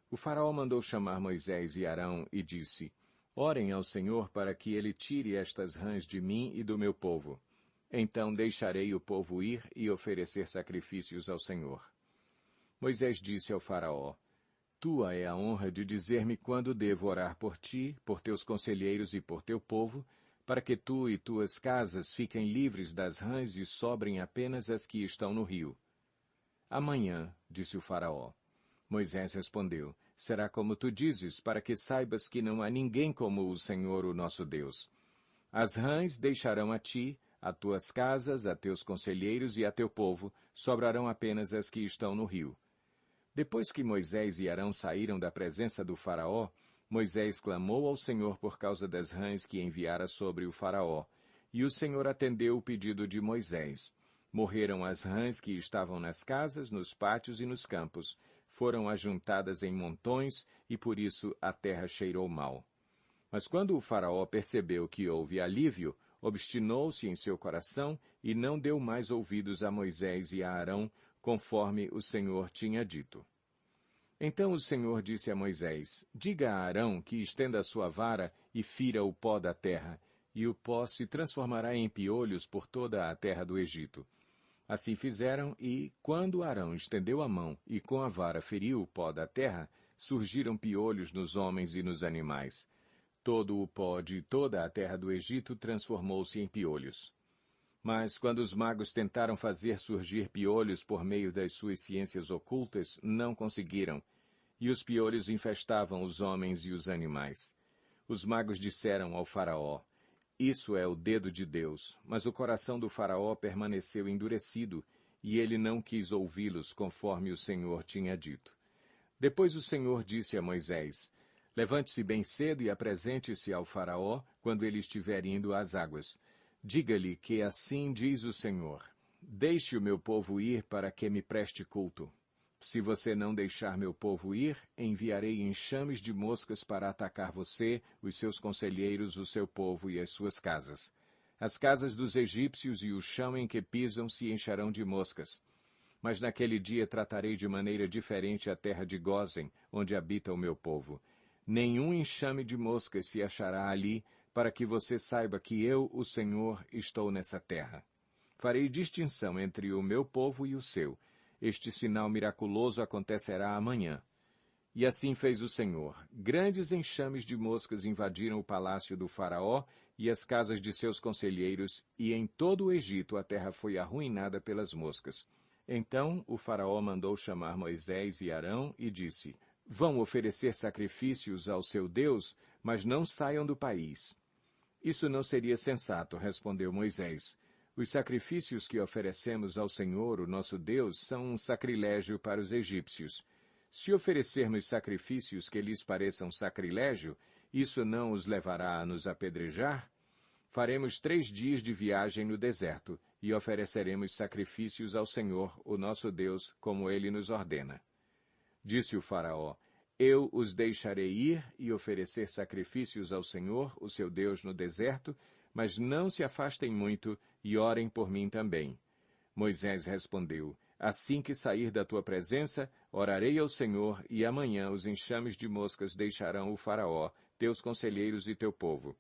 O faraó mandou chamar Moisés e Arão e disse: Orem ao Senhor para que ele tire estas rãs de mim e do meu povo. Então deixarei o povo ir e oferecer sacrifícios ao Senhor. Moisés disse ao faraó: Tua é a honra de dizer-me quando devo orar por ti, por teus conselheiros e por teu povo, para que tu e tuas casas fiquem livres das rãs e sobrem apenas as que estão no rio. Amanhã, disse o faraó. Moisés respondeu: Será como tu dizes, para que saibas que não há ninguém como o Senhor, o nosso Deus. As rãs deixarão a ti, a tuas casas, a teus conselheiros e a teu povo, sobrarão apenas as que estão no rio. Depois que Moisés e Arão saíram da presença do faraó, Moisés clamou ao Senhor por causa das rãs que enviara sobre o faraó, e o Senhor atendeu o pedido de Moisés. Morreram as rãs que estavam nas casas, nos pátios e nos campos. Foram ajuntadas em montões, e por isso a terra cheirou mal. Mas quando o faraó percebeu que houve alívio, obstinou-se em seu coração e não deu mais ouvidos a Moisés e a Arão, conforme o Senhor tinha dito. Então o Senhor disse a Moisés: Diga a Arão que estenda a sua vara e fira o pó da terra, e o pó se transformará em piolhos por toda a terra do Egito. Assim fizeram, e, quando Arão estendeu a mão e com a vara feriu o pó da terra, surgiram piolhos nos homens e nos animais. Todo o pó de toda a terra do Egito transformou-se em piolhos. Mas, quando os magos tentaram fazer surgir piolhos por meio das suas ciências ocultas, não conseguiram, e os piolhos infestavam os homens e os animais. Os magos disseram ao faraó: Isso é o dedo de Deus. Mas o coração do faraó permaneceu endurecido, e ele não quis ouvi-los conforme o Senhor tinha dito. Depois o Senhor disse a Moisés: Levante-se bem cedo e apresente-se ao faraó quando ele estiver indo às águas. Diga-lhe que assim diz o Senhor: Deixe o meu povo ir para que me preste culto. Se você não deixar meu povo ir, enviarei enxames de moscas para atacar você, os seus conselheiros, o seu povo e as suas casas. As casas dos egípcios e o chão em que pisam se encharão de moscas. Mas naquele dia tratarei de maneira diferente a terra de Gósen, onde habita o meu povo. Nenhum enxame de moscas se achará ali, para que você saiba que eu, o Senhor, estou nessa terra. Farei distinção entre o meu povo e o seu. Este sinal miraculoso acontecerá amanhã. E assim fez o Senhor. Grandes enxames de moscas invadiram o palácio do faraó e as casas de seus conselheiros, e em todo o Egito a terra foi arruinada pelas moscas. Então o faraó mandou chamar Moisés e Arão e disse: Vão oferecer sacrifícios ao seu Deus, mas não saiam do país. Isso não seria sensato, respondeu Moisés. Os sacrifícios que oferecemos ao Senhor, o nosso Deus, são um sacrilégio para os egípcios. Se oferecermos sacrifícios que lhes pareçam sacrilégio, isso não os levará a nos apedrejar? Faremos 3 dias de viagem no deserto e ofereceremos sacrifícios ao Senhor, o nosso Deus, como ele nos ordena. Disse o faraó: Eu os deixarei ir e oferecer sacrifícios ao Senhor, o seu Deus, no deserto, mas não se afastem muito e orem por mim também. Moisés respondeu, assim que sair da tua presença, orarei ao Senhor, e amanhã os enxames de moscas deixarão o Faraó, teus conselheiros e teu povo.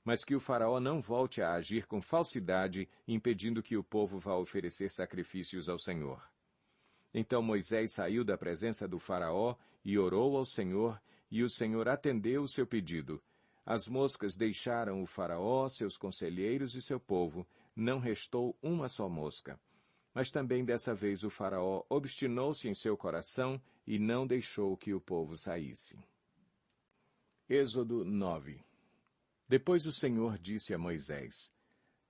Mas que o Faraó não volte a agir com falsidade, impedindo que o povo vá oferecer sacrifícios ao Senhor. Então Moisés saiu da presença do Faraó e orou ao Senhor, e o Senhor atendeu o seu pedido. As moscas deixaram o Faraó, seus conselheiros e seu povo, não restou uma só mosca. Mas também dessa vez o Faraó obstinou-se em seu coração e não deixou que o povo saísse. Êxodo 9. Depois o Senhor disse a Moisés,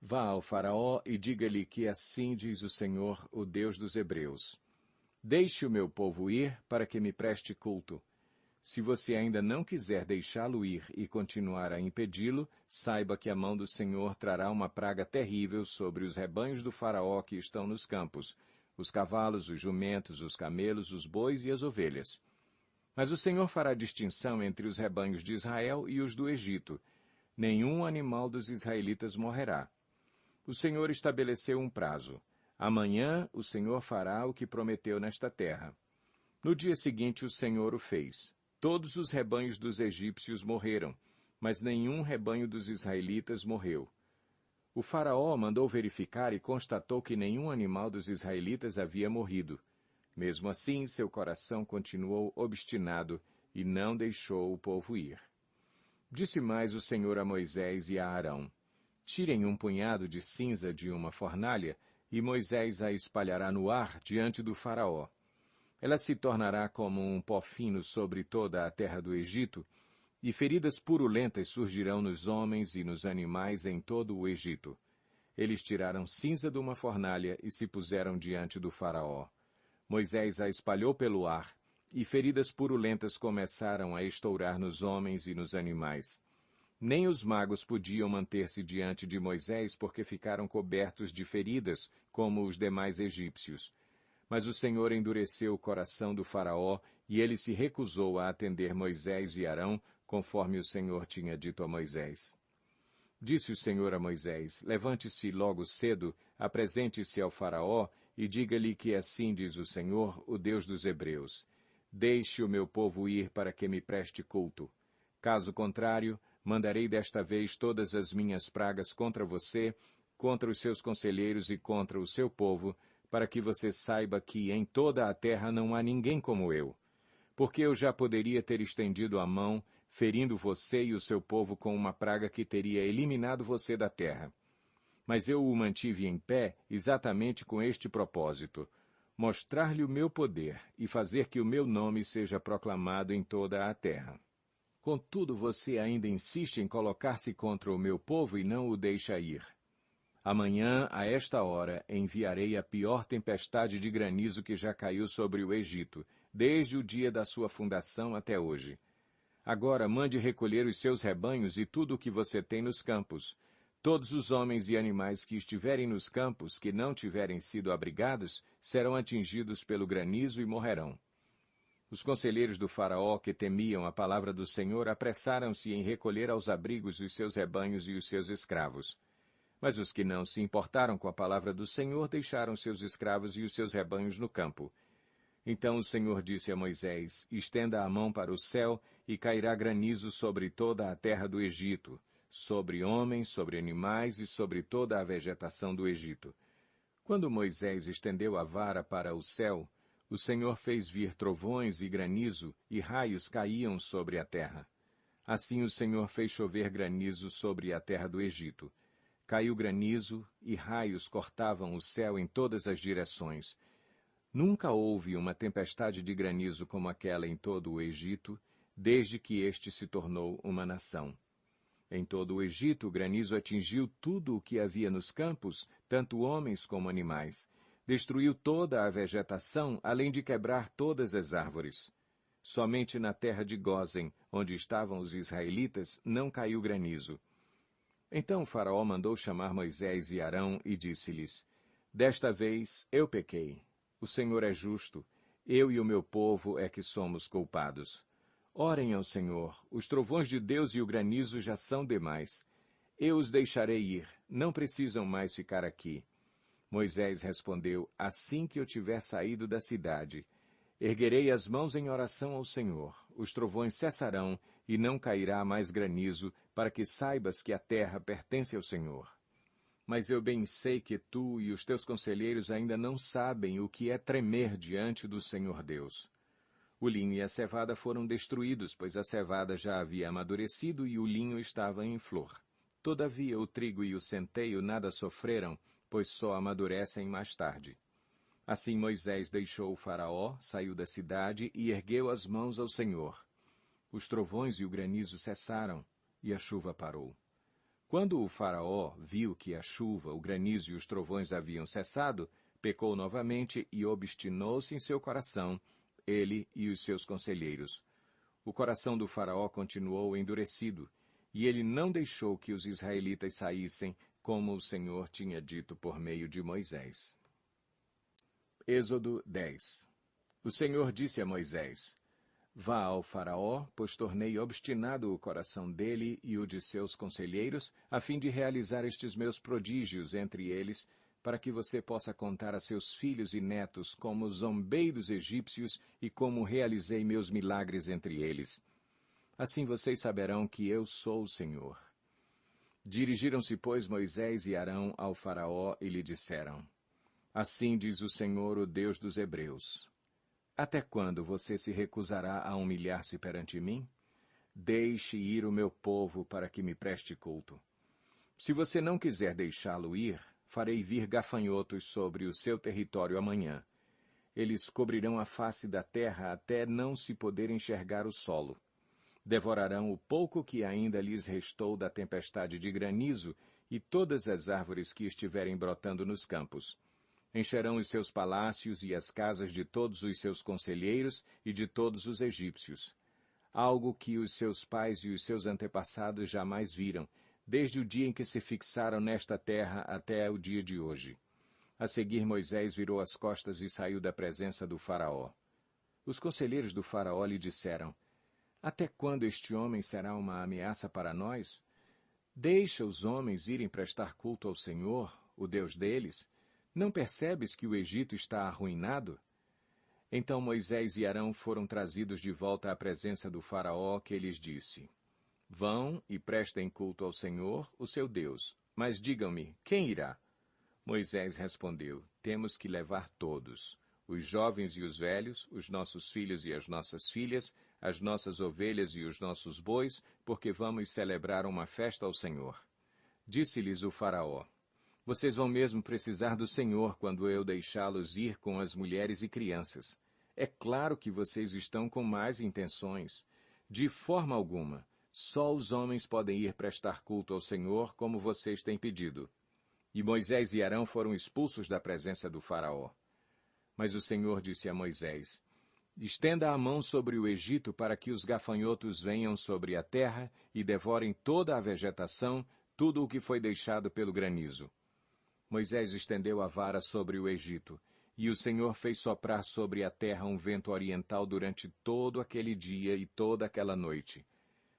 vá ao Faraó e diga-lhe que assim diz o Senhor, o Deus dos Hebreus. Deixe o meu povo ir para que me preste culto. Se você ainda não quiser deixá-lo ir e continuar a impedi-lo, saiba que a mão do Senhor trará uma praga terrível sobre os rebanhos do Faraó que estão nos campos, os cavalos, os jumentos, os camelos, os bois e as ovelhas. Mas o Senhor fará distinção entre os rebanhos de Israel e os do Egito. Nenhum animal dos israelitas morrerá. O Senhor estabeleceu um prazo. Amanhã o Senhor fará o que prometeu nesta terra. No dia seguinte o Senhor o fez. Todos os rebanhos dos egípcios morreram, mas nenhum rebanho dos israelitas morreu. O Faraó mandou verificar e constatou que nenhum animal dos israelitas havia morrido. Mesmo assim, seu coração continuou obstinado e não deixou o povo ir. Disse mais o Senhor a Moisés e a Arão, tirem um punhado de cinza de uma fornalha, e Moisés a espalhará no ar diante do Faraó. Ela se tornará como um pó fino sobre toda a terra do Egito, e feridas purulentas surgirão nos homens e nos animais em todo o Egito. Eles tiraram cinza de uma fornalha e se puseram diante do Faraó. Moisés a espalhou pelo ar, e feridas purulentas começaram a estourar nos homens e nos animais. Nem os magos podiam manter-se diante de Moisés porque ficaram cobertos de feridas, como os demais egípcios. Mas o Senhor endureceu o coração do Faraó, e ele se recusou a atender Moisés e Arão, conforme o Senhor tinha dito a Moisés. Disse o Senhor a Moisés, levante-se logo cedo, apresente-se ao Faraó, e diga-lhe que assim diz o Senhor, o Deus dos Hebreus. Deixe o meu povo ir para que me preste culto. Caso contrário, mandarei desta vez todas as minhas pragas contra você, contra os seus conselheiros e contra o seu povo, para que você saiba que em toda a terra não há ninguém como eu. Porque eu já poderia ter estendido a mão, ferindo você e o seu povo com uma praga que teria eliminado você da terra. Mas eu o mantive em pé exatamente com este propósito, mostrar-lhe o meu poder e fazer que o meu nome seja proclamado em toda a terra. Contudo, você ainda insiste em colocar-se contra o meu povo e não o deixa ir. Amanhã, a esta hora, enviarei a pior tempestade de granizo que já caiu sobre o Egito, desde o dia da sua fundação até hoje. Agora mande recolher os seus rebanhos e tudo o que você tem nos campos. Todos os homens e animais que estiverem nos campos, que não tiverem sido abrigados, serão atingidos pelo granizo e morrerão. Os conselheiros do Faraó, que temiam a palavra do Senhor, apressaram-se em recolher aos abrigos os seus rebanhos e os seus escravos. Mas os que não se importaram com a palavra do Senhor deixaram seus escravos e os seus rebanhos no campo. Então o Senhor disse a Moisés, estenda a mão para o céu e cairá granizo sobre toda a terra do Egito, sobre homens, sobre animais e sobre toda a vegetação do Egito. Quando Moisés estendeu a vara para o céu, o Senhor fez vir trovões e granizo, e raios caíam sobre a terra. Assim o Senhor fez chover granizo sobre a terra do Egito. Caiu granizo, e raios cortavam o céu em todas as direções. Nunca houve uma tempestade de granizo como aquela em todo o Egito, desde que este se tornou uma nação. Em todo o Egito, o granizo atingiu tudo o que havia nos campos, tanto homens como animais. Destruiu toda a vegetação, além de quebrar todas as árvores. Somente na terra de Gósen, onde estavam os israelitas, não caiu granizo. Então o Faraó mandou chamar Moisés e Arão e disse-lhes, desta vez eu pequei. O Senhor é justo. Eu e o meu povo é que somos culpados. Orem ao Senhor. Os trovões de Deus e o granizo já são demais. Eu os deixarei ir, não precisam mais ficar aqui. Moisés respondeu, assim que eu tiver saído da cidade, erguerei as mãos em oração ao Senhor, os trovões cessarão e não cairá mais granizo, para que saibas que a terra pertence ao Senhor. Mas eu bem sei que tu e os teus conselheiros ainda não sabem o que é tremer diante do Senhor Deus. O linho e a cevada foram destruídos, pois a cevada já havia amadurecido e o linho estava em flor. Todavia o trigo e o centeio nada sofreram, pois só amadurecem mais tarde. Assim Moisés deixou o Faraó, saiu da cidade e ergueu as mãos ao Senhor. Os trovões e o granizo cessaram, e a chuva parou. Quando o Faraó viu que a chuva, o granizo e os trovões haviam cessado, pecou novamente e obstinou-se em seu coração, ele e os seus conselheiros. O coração do Faraó continuou endurecido, e ele não deixou que os israelitas saíssem, como o Senhor tinha dito por meio de Moisés. Êxodo 10. O Senhor disse a Moisés, Vá ao Faraó, pois tornei obstinado o coração dele e o de seus conselheiros, a fim de realizar estes meus prodígios entre eles, para que você possa contar a seus filhos e netos como zombei dos egípcios e como realizei meus milagres entre eles. Assim vocês saberão que eu sou o Senhor. Dirigiram-se, pois, Moisés e Arão ao Faraó e lhe disseram, Assim diz o Senhor, o Deus dos Hebreus. Até quando você se recusará a humilhar-se perante mim? Deixe ir o meu povo para que me preste culto. Se você não quiser deixá-lo ir, farei vir gafanhotos sobre o seu território amanhã. Eles cobrirão a face da terra até não se poder enxergar o solo. Devorarão o pouco que ainda lhes restou da tempestade de granizo e todas as árvores que estiverem brotando nos campos. Encherão os seus palácios e as casas de todos os seus conselheiros e de todos os egípcios. Algo que os seus pais e os seus antepassados jamais viram, desde o dia em que se fixaram nesta terra até o dia de hoje. A seguir Moisés virou as costas e saiu da presença do Faraó. Os conselheiros do Faraó lhe disseram, Até quando este homem será uma ameaça para nós? Deixa os homens irem prestar culto ao Senhor, o Deus deles. Não percebes que o Egito está arruinado? Então Moisés e Arão foram trazidos de volta à presença do Faraó, que lhes disse, Vão e prestem culto ao Senhor, o seu Deus. Mas digam-me, quem irá? Moisés respondeu, Temos que levar todos, os jovens e os velhos, os nossos filhos e as nossas filhas, as nossas ovelhas e os nossos bois, porque vamos celebrar uma festa ao Senhor. Disse-lhes o Faraó, Vocês vão mesmo precisar do Senhor quando eu deixá-los ir com as mulheres e crianças. É claro que vocês estão com más intenções. De forma alguma, só os homens podem ir prestar culto ao Senhor como vocês têm pedido. E Moisés e Arão foram expulsos da presença do Faraó. Mas o Senhor disse a Moisés, Estenda a mão sobre o Egito para que os gafanhotos venham sobre a terra e devorem toda a vegetação, tudo o que foi deixado pelo granizo. Moisés estendeu a vara sobre o Egito, e o Senhor fez soprar sobre a terra um vento oriental durante todo aquele dia e toda aquela noite.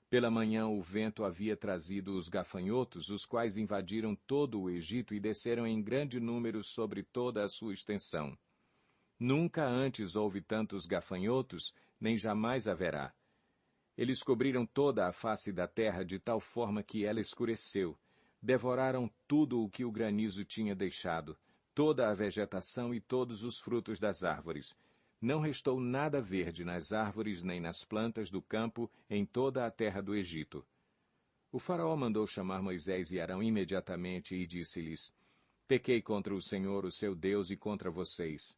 Pela manhã o vento havia trazido os gafanhotos, os quais invadiram todo o Egito e desceram em grande número sobre toda a sua extensão. Nunca antes houve tantos gafanhotos, nem jamais haverá. Eles cobriram toda a face da terra de tal forma que ela escureceu. Devoraram tudo o que o granizo tinha deixado, toda a vegetação e todos os frutos das árvores. Não restou nada verde nas árvores nem nas plantas do campo em toda a terra do Egito. O Faraó mandou chamar Moisés e Arão imediatamente e disse-lhes, Pequei contra o Senhor, o seu Deus, e contra vocês.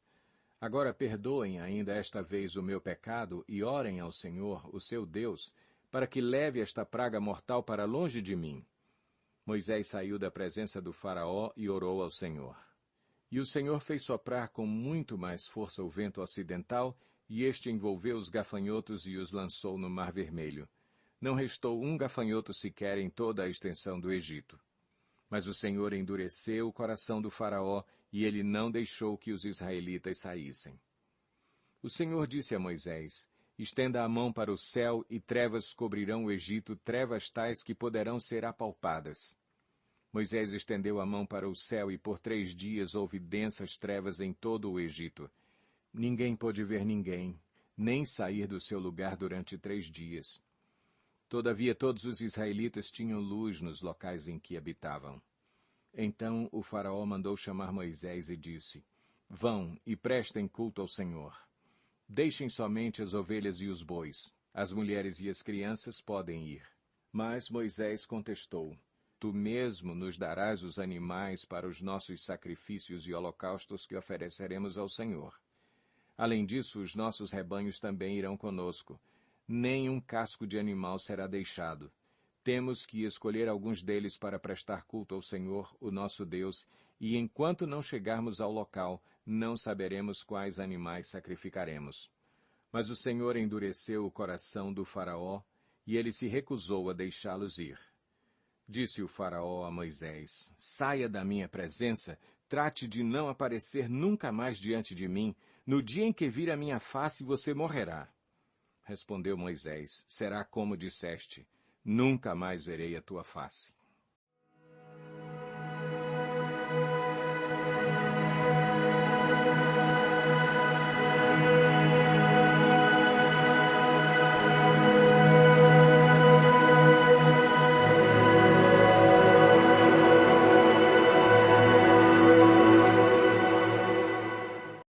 Agora perdoem ainda esta vez o meu pecado e orem ao Senhor, o seu Deus, para que leve esta praga mortal para longe de mim. Moisés saiu da presença do Faraó e orou ao Senhor. E o Senhor fez soprar com muito mais força o vento ocidental, e este envolveu os gafanhotos e os lançou no Mar Vermelho. Não restou um gafanhoto sequer em toda a extensão do Egito. Mas o Senhor endureceu o coração do Faraó, e ele não deixou que os israelitas saíssem. O Senhor disse a Moisés, Estenda a mão para o céu, e trevas cobrirão o Egito, trevas tais que poderão ser apalpadas. Moisés estendeu a mão para o céu e por 3 dias houve densas trevas em todo o Egito. Ninguém pôde ver ninguém, nem sair do seu lugar durante 3 dias. Todavia todos os israelitas tinham luz nos locais em que habitavam. Então o faraó mandou chamar Moisés e disse: Vão e prestem culto ao Senhor. Deixem somente as ovelhas e os bois. As mulheres e as crianças podem ir. Mas Moisés contestou: Tu mesmo nos darás os animais para os nossos sacrifícios e holocaustos que ofereceremos ao Senhor. Além disso, os nossos rebanhos também irão conosco. Nem um casco de animal será deixado. Temos que escolher alguns deles para prestar culto ao Senhor, o nosso Deus, e enquanto não chegarmos ao local, não saberemos quais animais sacrificaremos. Mas o Senhor endureceu o coração do faraó, e ele se recusou a deixá-los ir. Disse o faraó a Moisés: Saia da minha presença, trate de não aparecer nunca mais diante de mim. No dia em que vir a minha face, você morrerá. Respondeu Moisés: Será como disseste, nunca mais verei a tua face.